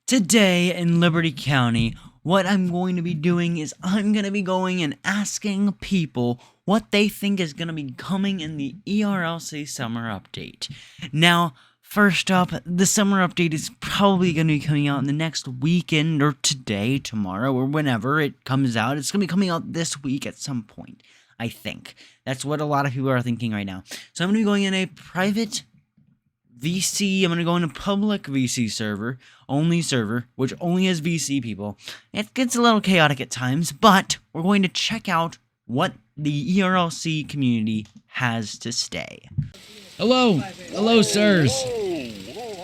Today in Liberty County, what I'm going to be doing is I'm going to be going and asking people what they think is going to be coming in the ERLC summer update. Now, first up, the summer update is probably going to be coming out in the next weekend or today, tomorrow, or whenever it comes out. It's going to be coming out this week at some point, I think. That's what a lot of people are thinking right now. So I'm going to be going in a private VC, I'm going to go in a public VC server, which only has VC people. It gets a little chaotic at times, but we're going to check out what the ERLC community has to say. Hello, sirs.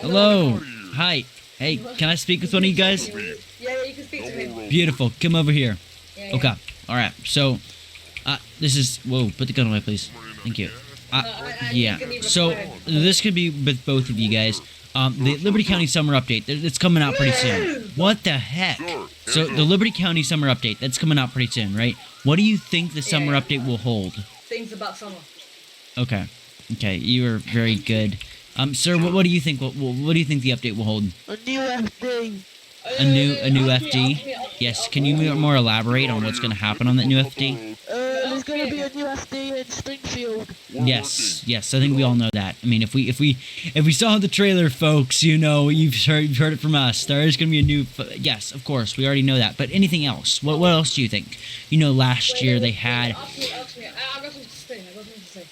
Hello. Hi. Hey, can I speak with one of you guys? Yeah, you can speak to him. Beautiful. Come over here. Yeah. Okay. All right. So, this is. Whoa. Put the gun away, please. Thank you. Yeah. So this could be with both of you guys. The Liberty County Summer Update. It's coming out pretty soon. What the heck? So the Liberty County Summer Update. That's coming out pretty soon, right? What do you think the summer update will hold? Things about summer. Okay. Okay. You are very good. Sir, what do you think? What do you think the update will hold? A new FD. A new FD. Yes. Can you more elaborate on what's going to happen on that new FD? There's gonna be a new FD in Springfield. Yes, I think we all know that. I mean, if we saw the trailer, folks, you know, you've heard it from us. There is gonna be a new. Yes, of course, we already know that. But anything else? What else do you think? You know, last year they had. Ask me. I got something to say.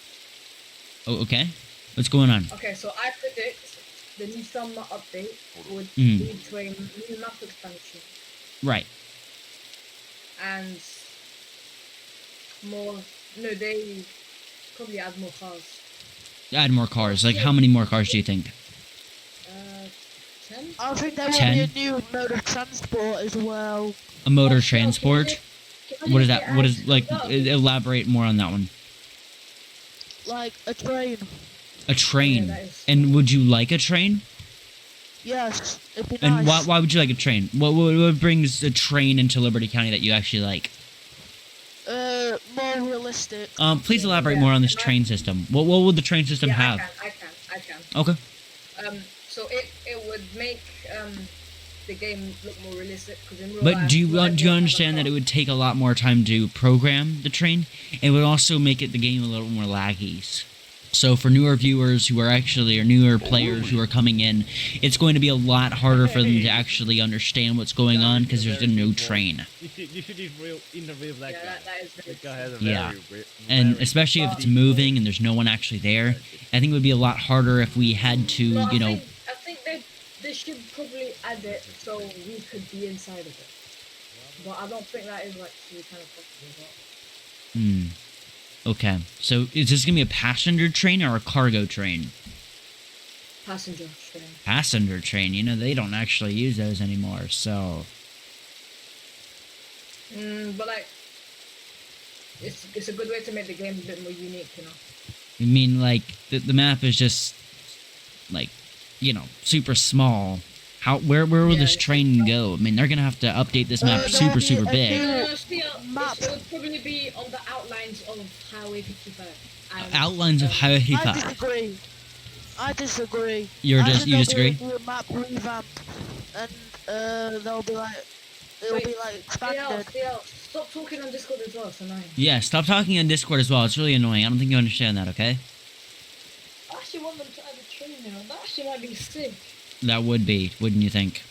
Oh, okay. What's going on? Okay, so I predict the new summer update would lead to a new map expansion Right. and more. No, they probably add more cars. Add more cars. Like, how many more cars do you think? 10. I think there will 10? be a new mode of transport as well. A motor transport. What is that? What is like? No. Elaborate more on that one. Like a train. A train. Yeah, that is- And would you like a train? Yes, it'd be And nice. why would you like a train? What brings a train into Liberty County that you actually like? More realistic. Please elaborate more on this train system. What would the train system Yeah, have? I can. Okay. So it would make the game look more realistic because in real But life, do you like, more understand that it would take a lot more time to program the train? It would also make the game a little more laggy. So for newer viewers who are or newer players who are coming in, it's going to be a lot harder for them to actually understand what's going on because there's no train. You should interview that Yeah, guy. that is very That guy has a Yeah. very, And very especially if it's moving and there's no one actually there, I think it would be a lot harder if we had to, No, you know. I think they should probably add it so we could be inside of it. But I don't think that is actually kind of possible. Okay, so is this gonna be a passenger train or a cargo train? Passenger train. Passenger train, you know, they don't actually use those anymore, so. But like, it's a good way to make the game a bit more unique, you know. I mean, like, the map is just, like, you know, super small. Where will this train go? I mean, they're gonna have to update this map super big. Map. It would probably be on the outlines of Highway 55. And, Outlines of Highway I 55. disagree. You I think disagree? there'll be a map revamp, and they'll be like, it'll be like expanded. DL, stop talking on Discord as well, it's annoying. Yeah, stop talking on Discord as well. It's really annoying. I don't think you understand that, okay? I actually want them to add a train now. That actually might be sick. That would be, wouldn't you think?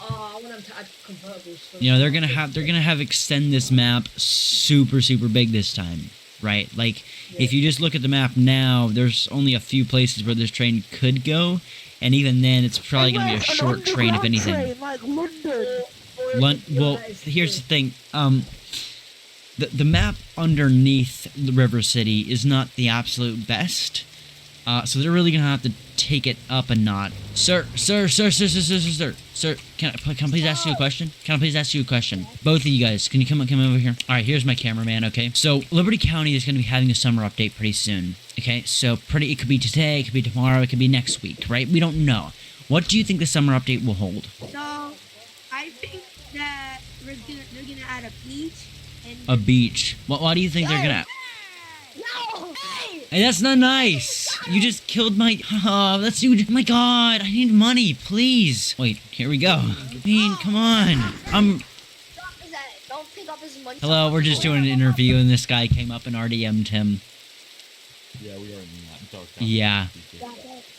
I want them to add convertibles. You know, they're gonna have extend this map super big this time, right? Like, if you just look at the map now, there's only a few places where this train could go, and even then, it's probably gonna be a An short train, if underground anything. train, like London. Well, here's the thing. The map underneath the River City is not the absolute best. So they're really gonna have to take it up a notch. Sir, can I please ask you a question? Can I please ask you a question? Both of you guys, can you come over here? All right, here's my cameraman. Okay, so Liberty County is gonna be having a summer update pretty soon. Okay, so it could be today, it could be tomorrow, it could be next week, right? We don't know. What do you think the summer update will hold? So, I think that they're gonna add a beach and A beach. Why do you think they're gonna? no! Hey! Hey, that's not nice. You just killed my. Oh, that's you. My God, I need money, please. Wait, here we go. Bean, come on. Don't pick up his money. Hello, we're just doing an interview, and this guy came up and RDM'd him. Yeah, we are in that dark. Yeah.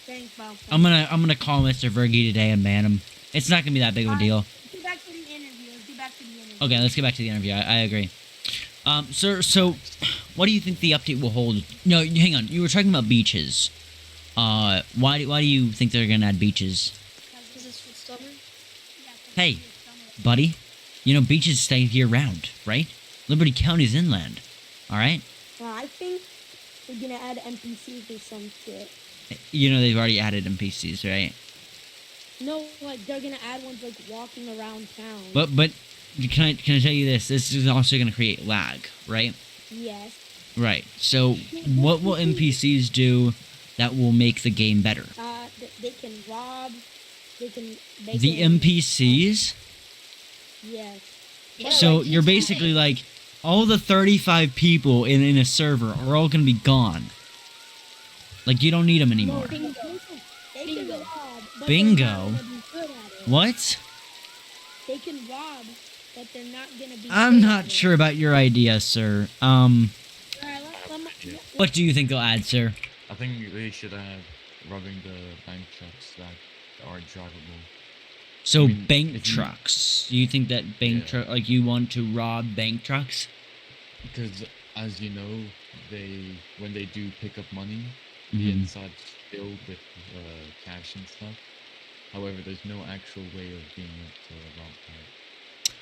Thanks, Bob. I'm gonna call Mr. Vergi today and ban him. It's not gonna be that big of a deal. Let's get back to the interview. Okay, let's get back to the interview. I agree. Sir, so what do you think the update will hold? No, hang on. You were talking about beaches. Why do you think they're gonna add beaches? Because it's for summer. Hey, buddy, you know beaches stay year round, right? Liberty County's inland. All right. I think we're gonna add NPCs or some shit. You know they've already added NPCs, right? No, like they're gonna add ones like walking around town. But can I tell you this? This is also gonna create lag, right? Yes. Right. So what will NPCs do that will make the game better? They can rob. They can make The NPCs. Yes. So you're basically like all the 35 people in a server are all gonna be gone. Like you don't need them anymore. They can Bingo. rob, but Bingo? they're not gonna be good at it. What? They can rob, but they're not gonna be. I'm good not at sure about your idea, sir. Alright, What do you think they'll add, sir? I think they should have robbing the bank trucks that are drivable. So I mean, bank if you- trucks. Do you think that bank Yeah. truck, like you want to rob bank trucks? Because as you know, when they do pick up money, the Mhm. inside's filled with cash and stuff. However, there's no actual way of being able to rob that.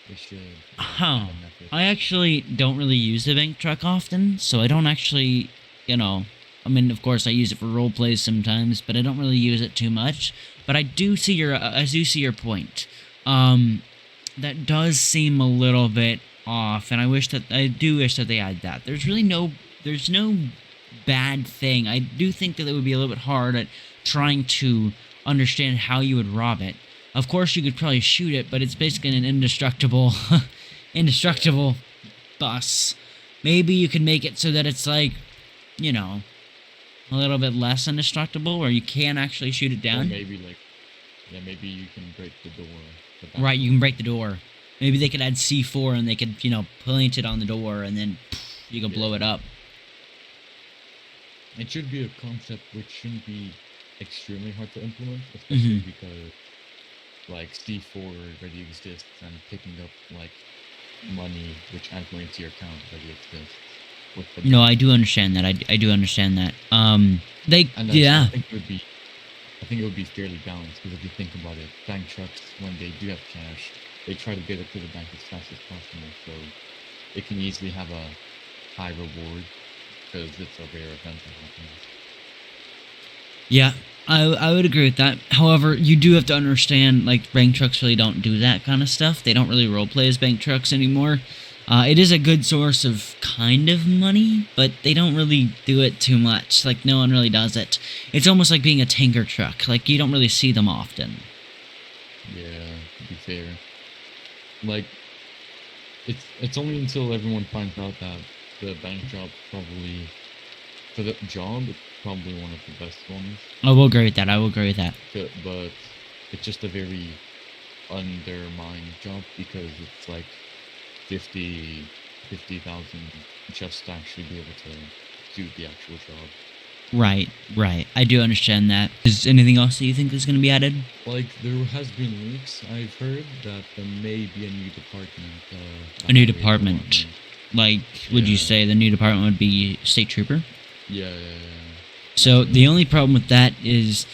They should Huh. have a method. I actually don't really use the bank truck often, so I don't actually, I mean, of course I use it for role plays sometimes, but I don't really use it too much. But I do see your point. That does seem a little bit off, and I do wish that they add that. There's no bad thing. I do think that it would be a little bit hard at trying to understand how you would rob it. Of course, you could probably shoot it, but it's basically an indestructible bus. Maybe you could make it so that it's like, a little bit less indestructible, where you can actually shoot it Or down. maybe maybe you can break the door. The back Right, you can break the door. Maybe they could add C4 and they could, plant it on the door and then you can blow it up. It should be a concept which shouldn't be extremely hard to implement, especially because like C4 already exists and picking up like money which aren't going to your account already exists. With the No, I do understand that. I do understand that. and Yeah. I think it would be fairly balanced because if you think about it, bank trucks when they do have cash, they try to get it to the bank as fast as possible, so it can easily have a high reward because it's a rare event that happens. Yeah, I would agree with that. However, you do have to understand, like, bank trucks really don't do that kind of stuff. They don't really roleplay as bank trucks anymore. It is a good source of kind of money, but they don't really do it too much. Like, no one really does it. It's almost like being a tanker truck. Like, you don't really see them often. Yeah, to be fair. Like, it's only until everyone finds out that the bank job probably, for the job, it's probably one of the best ones. I will agree with that. But it's just a very undermined job because it's like 50,000 just to actually be able to do the actual job. Right. I do understand that. Is anything else that you think is going to be added? Like, there has been leaks, I've heard, that there may be a new department. A new highway department. Like, would you Yeah. say the new department would be State Trooper? Yeah. So the only problem with that is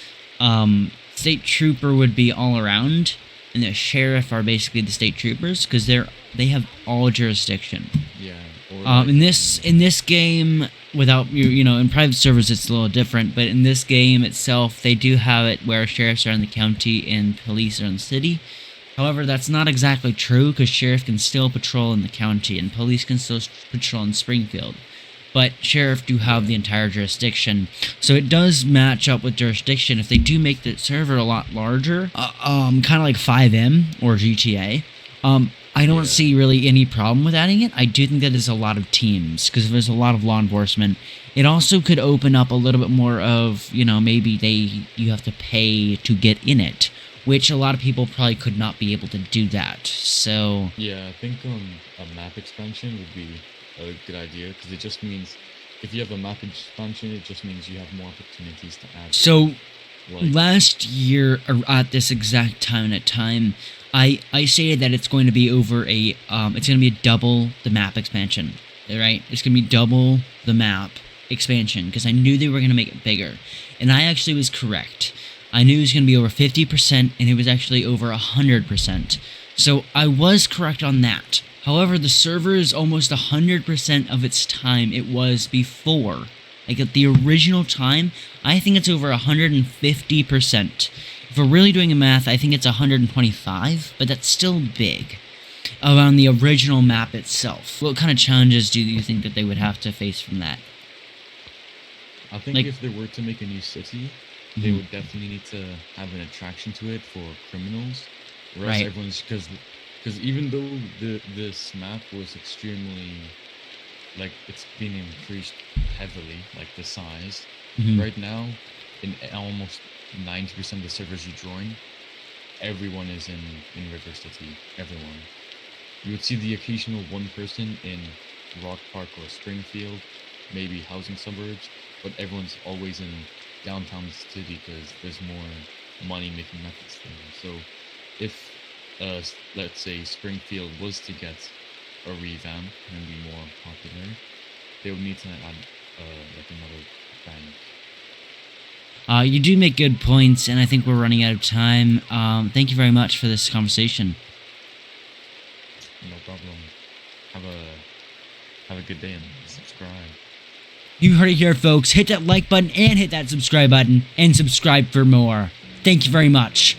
State Trooper would be all around, and the Sheriff are basically the State Troopers, because they have all jurisdiction. Yeah. Or In this game, without in private servers it's a little different, but in this game itself, they do have it where sheriffs are in the county and police are in the city. However, that's not exactly true, because sheriff can still patrol in the county and police can still patrol in Springfield. But sheriff do have the entire jurisdiction, so it does match up with jurisdiction. If they do make the server a lot larger, kind of like 5M or GTA, I don't Yeah. see really any problem with adding it. I do think that there's a lot of teams because there's a lot of law enforcement. It also could open up a little bit more of, maybe you have to pay to get in it, which a lot of people probably could not be able to do that. So Yeah, I think a map expansion would be a good idea because it just means if you have a map expansion, it just means you have more opportunities to add. So Like, last year at this exact time, I stated that it's going to be it's going to be double the map expansion, right? It's going to be double the map expansion because I knew they were going to make it bigger, and I actually was correct. I knew it was going to be over 50%, and it was actually over 100%. So I was correct on that. However, the server is almost 100% of its time it was before. Like at the original time, I think it's over 150%. If we're really doing the math, I think it's 125, but that's still big. Around the original map itself. What kind of challenges do you think that they would have to face from that? I think like- if they were to make a new city, they Mhm. would definitely need to have an attraction to it for criminals. Or else Right. everyone's because even though this map was extremely like it's been increased heavily, like the size. Mhm. Right now, in almost 90% of the servers you join, everyone is in River City. Everyone. You would see the occasional one person in Rock Park or Springfield, maybe housing suburbs, but everyone's always in downtown city because there's more money-making methods there. So, if let's say Springfield was to get a revamp and be more popular, they would need to add like another bank. You do make good points, and I think we're running out of time. Thank you very much for this conversation. No problem. Have a good day and subscribe. You heard it here, folks. Hit that like button and hit that subscribe button, and subscribe for more. Thank you very much.